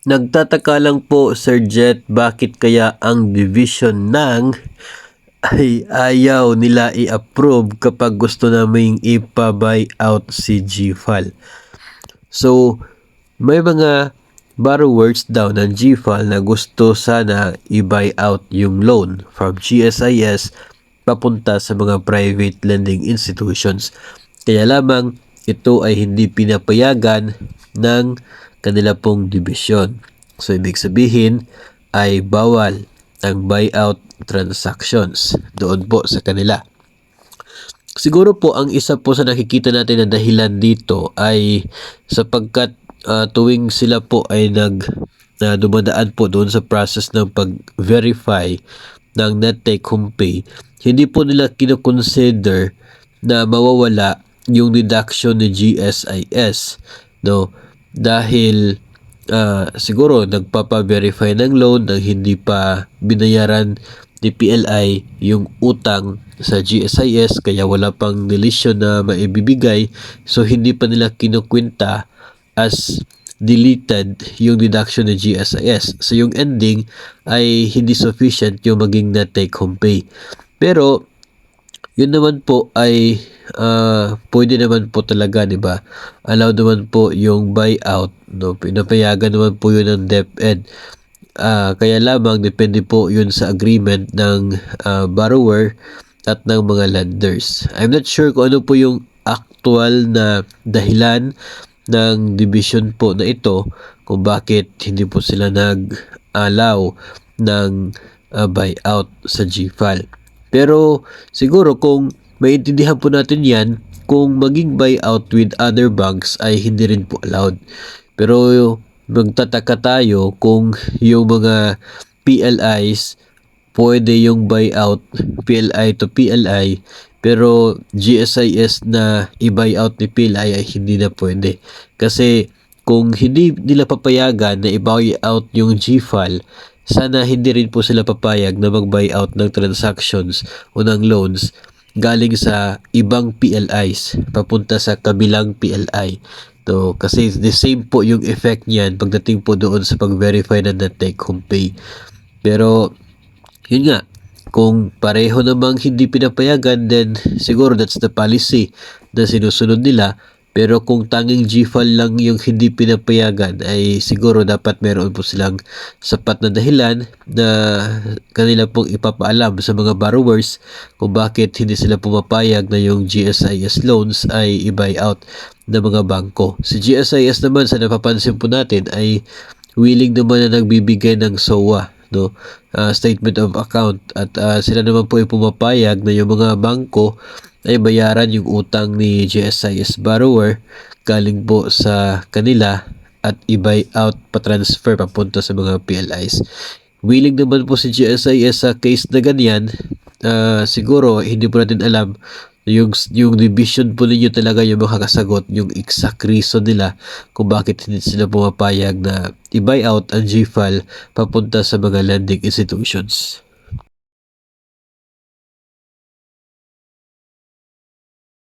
Nagtataka lang po, Sir Jet, bakit kaya ang division ng ay ayaw nila i-approve kapag gusto naming ipa-buy out si GFAL. So, may mga borrowers daw ng GFAL na gusto sana i-buy out yung loan from GSIS papunta sa mga private lending institutions. Kaya lamang ito ay hindi pinapayagan ng kanila pong division. So, ibig sabihin ay bawal ang buyout transactions doon po sa kanila. Siguro po ang isa po sa nakikita natin na dahilan dito ay sapagkat tuwing sila po ay dumadaan po doon sa process ng pag-verify ng net take home pay, hindi po nila kinoconsider na mawawala yung deduction ni GSIS, no? Dahil siguro nagpapa-verify ng loan nang hindi pa binayaran ni PLI yung utang sa GSIS, kaya wala pang delisyon na maibibigay, so hindi pa nila kinukwenta as deleted yung deduction ng GSIS. So yung ending ay hindi sufficient yung maging net take home pay. Pero yun naman po ay pwede naman po talaga, di ba? Allow naman po yung buyout, no? Pinapayagan naman po yun ng DepEd. Kaya lamang depende po yun sa agreement ng borrower at ng mga lenders. I'm not sure kung ano po yung actual na dahilan ng division po na ito kung bakit hindi po sila nag-allow ng buyout sa GFAL. Pero siguro kung maintindihan po natin yan, kung maging buyout with other banks ay hindi rin po allowed. Pero magtataka tayo kung yung mga PLIs pwede yung buyout PLI to PLI, pero GSIS na i-buyout ni PLI ay hindi na pwede. Kasi kung hindi nila papayagan na i-buyout yung GFAL, sana hindi rin po sila papayag na mag-buyout ng transactions o ng loans galing sa ibang PLIs papunta sa kabilang PLI. So, kasi the same po yung effect niyan pagdating po doon sa pag-verify ng net take home pay. Pero yun nga, kung pareho namang hindi pinapayagan, then siguro that's the policy na sinusunod nila. Pero kung tanging GFAL lang yung hindi pinapayagan, ay siguro dapat meron po silang sapat na dahilan na kanila pong ipapaalam sa mga borrowers kung bakit hindi sila pumapayag na yung GSIS loans ay i-buy out ng mga bangko. Si GSIS naman, sa napapansin po natin, ay willing naman na nagbibigay ng SOA, no? Statement of account, at sila naman po ay pumapayag na yung mga bangko ay bayaran yung utang ni GSIS borrower galing po sa kanila at i-buy out pa-transfer papunta sa mga PLIs. Willing naman po si GSIS sa case na ganyan. Siguro hindi po natin alam yung division po ninyo talaga yung makakasagot yung exact reason nila kung bakit hindi sila pumapayag na i-buy out ang GFAL papunta sa mga lending institutions.